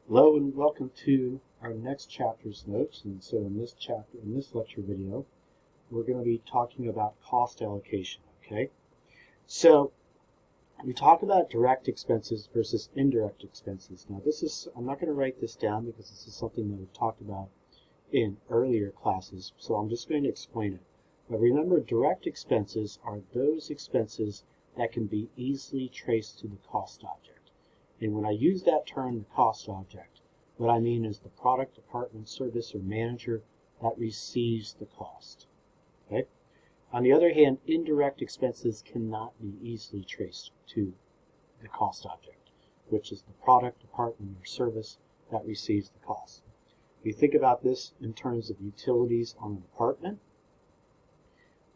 Hello and welcome to our next chapter's notes. And so in this lecture video, we're going to be talking about cost allocation, okay? So we talk about direct expenses versus indirect expenses. Now I'm not going to write this down because this is something that we've talked about in earlier classes, so I'm just going to explain it. But remember, direct expenses are those expenses that can be easily traced to the cost object. And when I use that term, the cost object, what I mean is the product, department, service, or manager that receives the cost. Okay? On the other hand, indirect expenses cannot be easily traced to the cost object, which is the product, department, or service that receives the cost. If you think about this in terms of utilities on an apartment,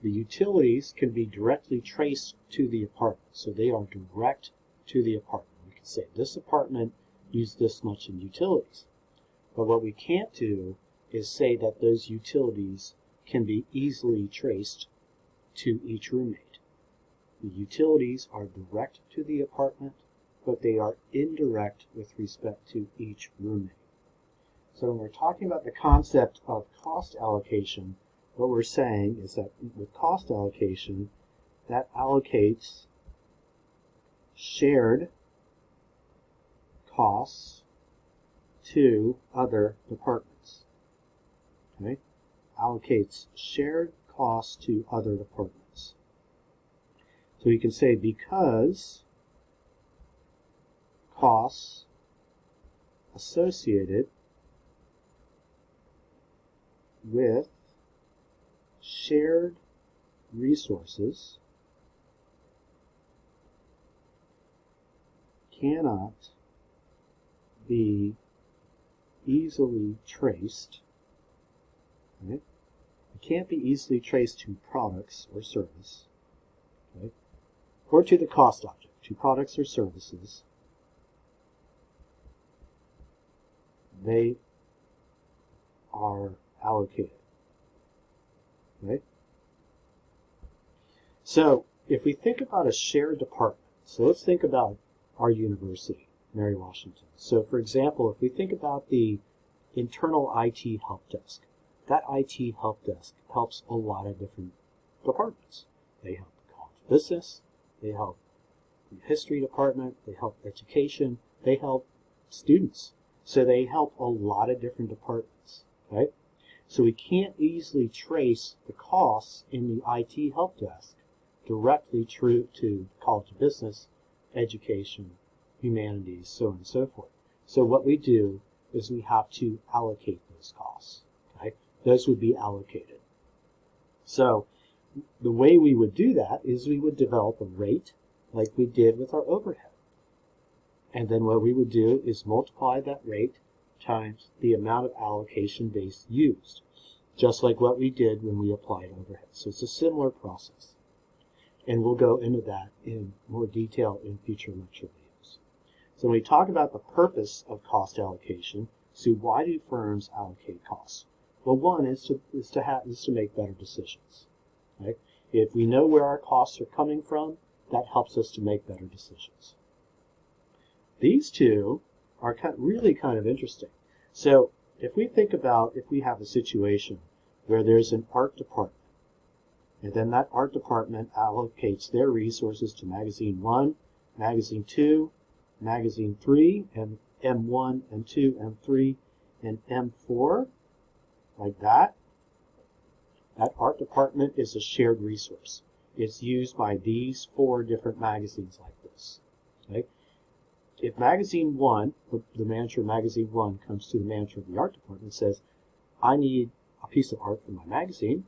the utilities can be directly traced to the apartment, so they are direct to the apartment. We can say this apartment used this much in utilities. But what we can't do is say that those utilities can be easily traced to each roommate. The utilities are direct to the apartment, but they are indirect with respect to each roommate. So when we're talking about the concept of cost allocation, what we're saying is that with cost allocation, that allocates shared costs to other departments. Okay? Allocates shared costs to other departments. So you can say because costs associated with shared resources cannot be easily traced. Right? It can't be easily traced to products or service, okay, or to the cost object, to products or services. They are allocated. Right? So if we think about a shared department, so let's think about our university, Mary Washington. So for example, if we think about the internal IT help desk, that IT help desk helps a lot of different departments. They help the college of business, they help the history department, they help education, they help students. So they help a lot of different departments, right? So we can't easily trace the costs in the IT help desk directly to the College of Business, Education, Humanities, so on and so forth. So what we do is we have to allocate those costs. Okay? Those would be allocated. So the way we would do that is we would develop a rate like we did with our overhead. And then what we would do is multiply that rate times the amount of allocation base used, just like what we did when we applied overhead. So it's a similar process. And we'll go into that in more detail in future lecture videos. So when we talk about the purpose of cost allocation, so why do firms allocate costs? Well, one is to make better decisions. Right? If we know where our costs are coming from, that helps us to make better decisions. These two are really kind of interesting. So if we think about if we have a situation where there's an art department, and then that art department allocates their resources to Magazine 1, Magazine 2, Magazine 3, and M1, M2, M3, and M4, like that. That art department is a shared resource. It's used by these 4 different magazines like this. Okay? If Magazine 1, the manager of Magazine 1 comes to the manager of the art department and says, I need a piece of art for my magazine,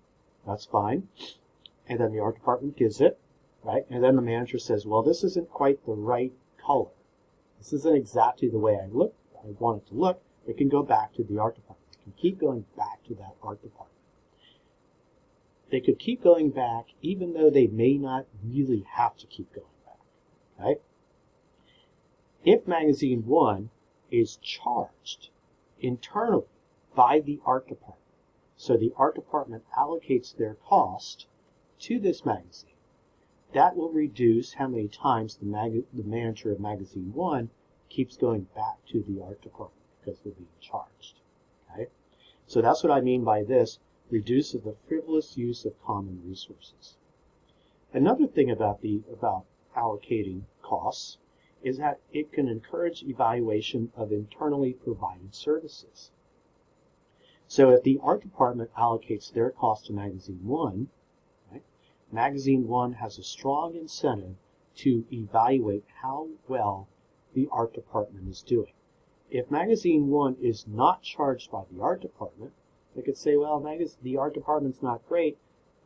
that's fine. And then the art department gives it, right? And then the manager says, well, this isn't quite the right color. This isn't exactly the way I want it to look. It can go back to the art department. It can keep going back to that art department. They could keep going back even though they may not really have to keep going back, right? If Magazine 1 is charged internally by the art department, so the art department allocates their cost to this magazine, that will reduce how many times the manager of Magazine 1 keeps going back to the art department. because they're being charged. Okay? So that's what I mean by this, reduces the frivolous use of common resources. Another thing about allocating costs is that it can encourage evaluation of internally provided services. So if the art department allocates their cost to Magazine 1, right, Magazine 1 has a strong incentive to evaluate how well the art department is doing. If Magazine 1 is not charged by the art department, they could say, well, the art department's not great,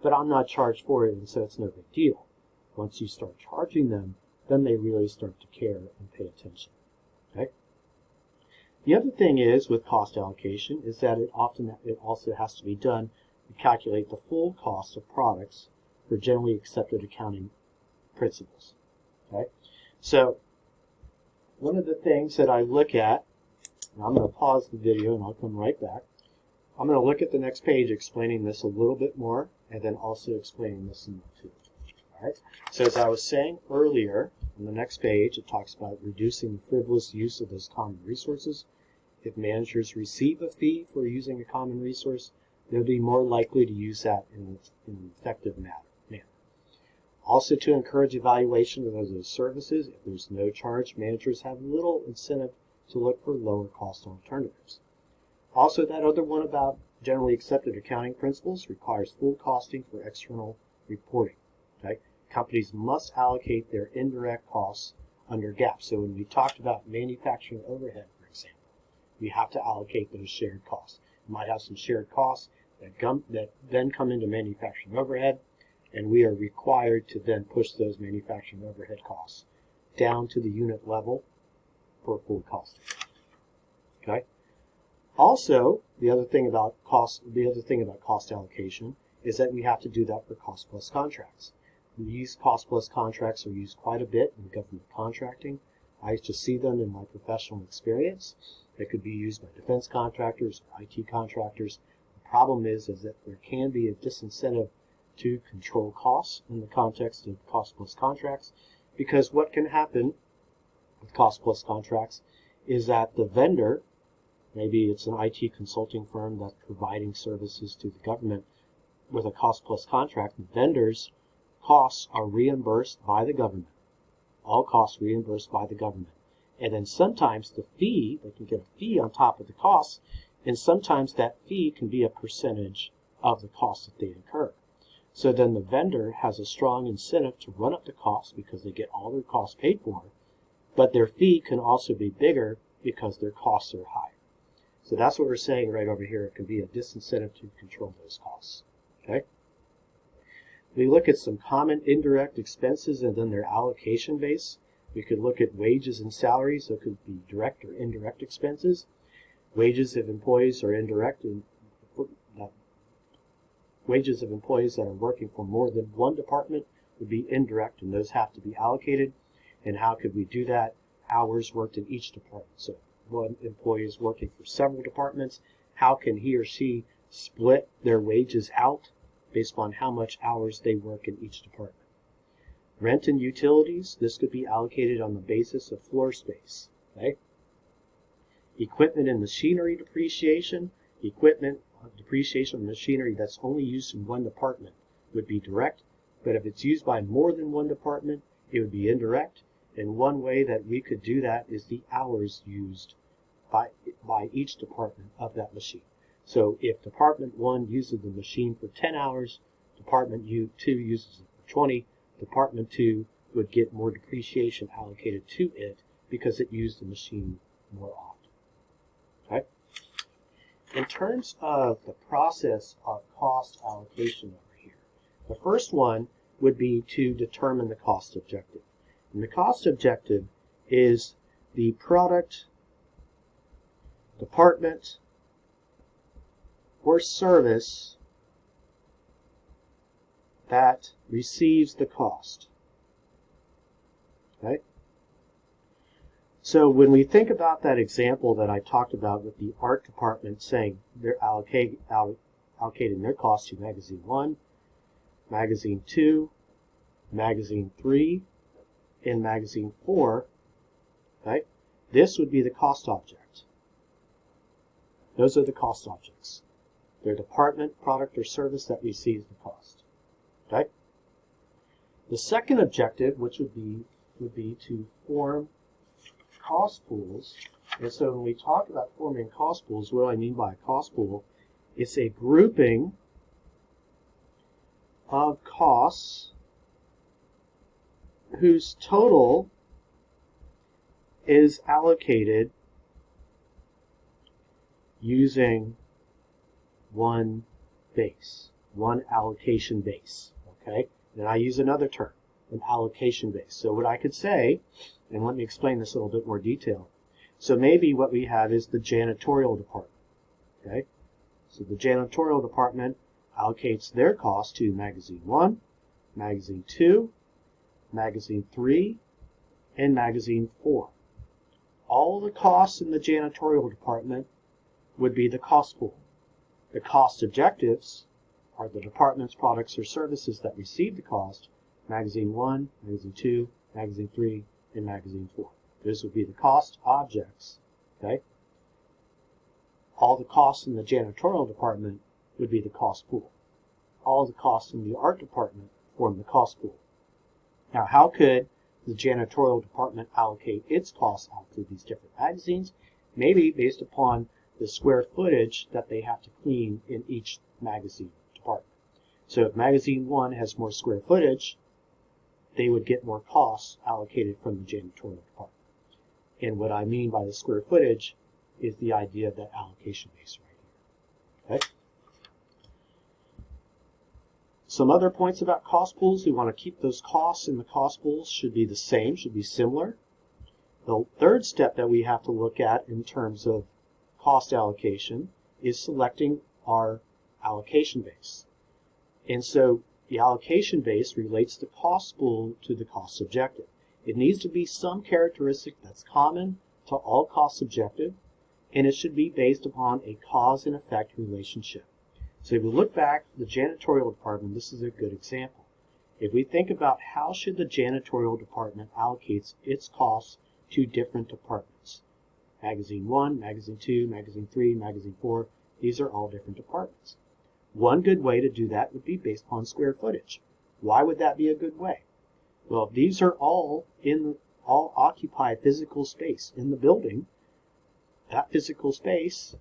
but I'm not charged for it, and so it's no big deal. Once you start charging them, then they really start to care and pay attention. Okay? The other thing is with cost allocation is that it also has to be done to calculate the full cost of products for generally accepted accounting principles. Okay? So one of the things that I look at, and I'm going to pause the video and I'll come right back. I'm going to look at the next page explaining this a little bit more and then also explaining this in the too. All right? So as I was saying earlier, on the next page, it talks about reducing the frivolous use of those common resources. If managers receive a fee for using a common resource, they'll be more likely to use that in an effective manner. Also, to encourage evaluation of those services, if there's no charge, managers have little incentive to look for lower cost alternatives. Also, that other one about generally accepted accounting principles requires full costing for external reporting. Okay? Companies must allocate their indirect costs under GAAP. So when we talked about manufacturing overhead, for example, we have to allocate those shared costs. You might have some shared costs that then come into manufacturing overhead, and we are required to then push those manufacturing overhead costs down to the unit level for full costing. Okay? Also, the other thing about cost allocation is that we have to do that for cost plus contracts. These cost plus contracts are used quite a bit in government contracting. I used to see them in my professional experience. They could be used by defense contractors or IT contractors. The problem is that there can be a disincentive to control costs in the context of cost plus contracts, because what can happen with cost plus contracts is that the vendor, maybe it's an IT consulting firm that's providing services to the government with a cost plus contract, the vendor's costs are reimbursed by the government. All costs reimbursed by the government. And then sometimes the fee, they can get a fee on top of the costs, and sometimes that fee can be a percentage of the costs that they incur. So then the vendor has a strong incentive to run up the costs because they get all their costs paid for, but their fee can also be bigger because their costs are higher. So that's what we're saying right over here. It can be a disincentive to control those costs. Okay? We look at some common indirect expenses and then their allocation base. We could look at wages and salaries, so it could be direct or indirect expenses. Wages of employees are indirect, and wages of employees that are working for more than one department would be indirect, and those have to be allocated. And how could we do that? Hours worked in each department. So if one employee is working for several departments, how can he or she split their wages out based on how much hours they work in each department? Rent and utilities, this could be allocated on the basis of floor space. Okay? Equipment and machinery depreciation, depreciation of machinery that's only used in one department would be direct, but if it's used by more than one department, it would be indirect. And one way that we could do that is the hours used by each department of that machine. So if Department 1 uses the machine for 10 hours, Department 2 uses it for 20, Department 2 would get more depreciation allocated to it because it used the machine more often. Okay? In terms of the process of cost allocation over here, the first one would be to determine the cost objective. And the cost objective is the product, department, or service that receives the cost. Okay? So when we think about that example that I talked about with the art department saying they're allocating their cost to Magazine 1, Magazine 2, Magazine 3, and Magazine 4, okay? This would be the cost object. Those are the cost objects. They're department, product, or service that receives the cost. Okay? The second objective, which would be to form cost pools. And so when we talk about forming cost pools, what do I mean by a cost pool? It's a grouping of costs whose total is allocated using one base, one allocation base. Okay? Then I use another term, an allocation base. So what I could say, and let me explain this in a little bit more detail. So maybe what we have is the janitorial department. Okay? So the janitorial department allocates their cost to magazine 1, magazine 2, magazine 3, and magazine 4. All the costs in the janitorial department would be the cost pool. The cost objectives are the department's products or services that receive the cost, magazine 1, magazine 2, magazine 3, and magazine 4. Those would be the cost objects. Okay? All the costs in the janitorial department would be the cost pool. All the costs in the art department form the cost pool. Now, how could the janitorial department allocate its costs out to these different magazines? Maybe based upon the square footage that they have to clean in each magazine department. So if magazine 1 has more square footage, they would get more costs allocated from the janitorial department. And what I mean by the square footage is the idea of that allocation base right here. Okay? Some other points about cost pools. We want to keep those costs in the cost pools should be the same, should be similar. The third step that we have to look at in terms of cost allocation is selecting our allocation base. And so the allocation base relates the cost pool to the cost objective. It needs to be some characteristic that's common to all cost objective, and it should be based upon a cause and effect relationship. So if we look back at the janitorial department, this is a good example. If we think about how should the janitorial department allocates its costs to different departments. Magazine 1, Magazine 2, Magazine 3, Magazine 4, these are all different departments. One good way to do that would be based upon square footage. Why would that be a good way? Well, these are all occupy physical space in the building. That physical space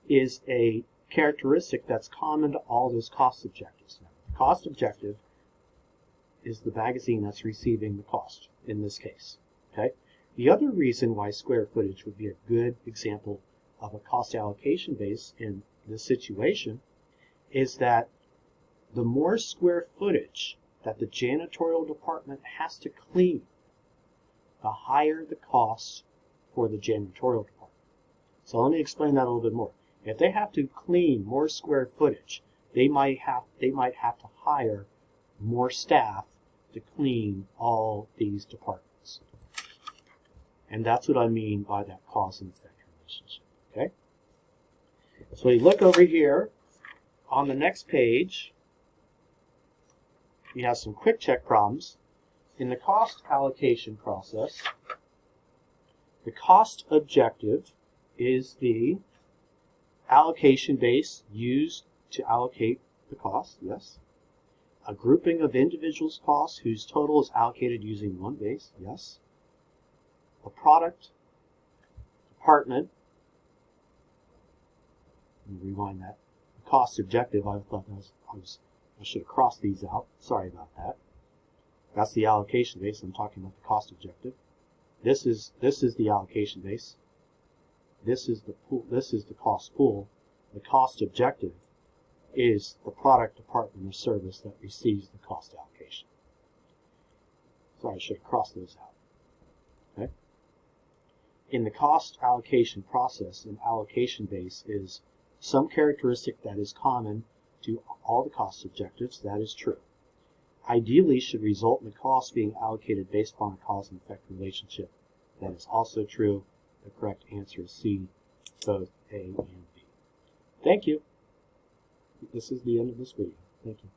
is a characteristic that's common to all those cost objectives. Now, the cost objective is the magazine that's receiving the cost in this case. Okay? The other reason why square footage would be a good example of a cost allocation base in this situation is that the more square footage that the janitorial department has to clean, the higher the costs for the janitorial department. So let me explain that a little bit more. If they have to clean more square footage, they might have to hire more staff to clean all these departments. And that's what I mean by that cause and effect relationship. Okay? So we look over here on the next page. We have some quick check problems. In the cost allocation process, the cost objective is the allocation base used to allocate the cost, yes. A grouping of individuals' costs whose total is allocated using one base, yes. A product, department, let me rewind that. The cost objective, I thought I should have crossed these out. Sorry about that. That's the allocation base. I'm talking about the cost objective. This is the allocation base. This is the pool. This is the cost pool. The cost objective is the product, department, or service that receives the cost allocation. Sorry, I should have crossed those out. Okay. In the cost allocation process, an allocation base is some characteristic that is common to all the cost objectives. That is true. Ideally should result in the cost being allocated based upon a cause and effect relationship. That is also true. The correct answer is C, both A and B. Thank you. This is the end of this video. Thank you.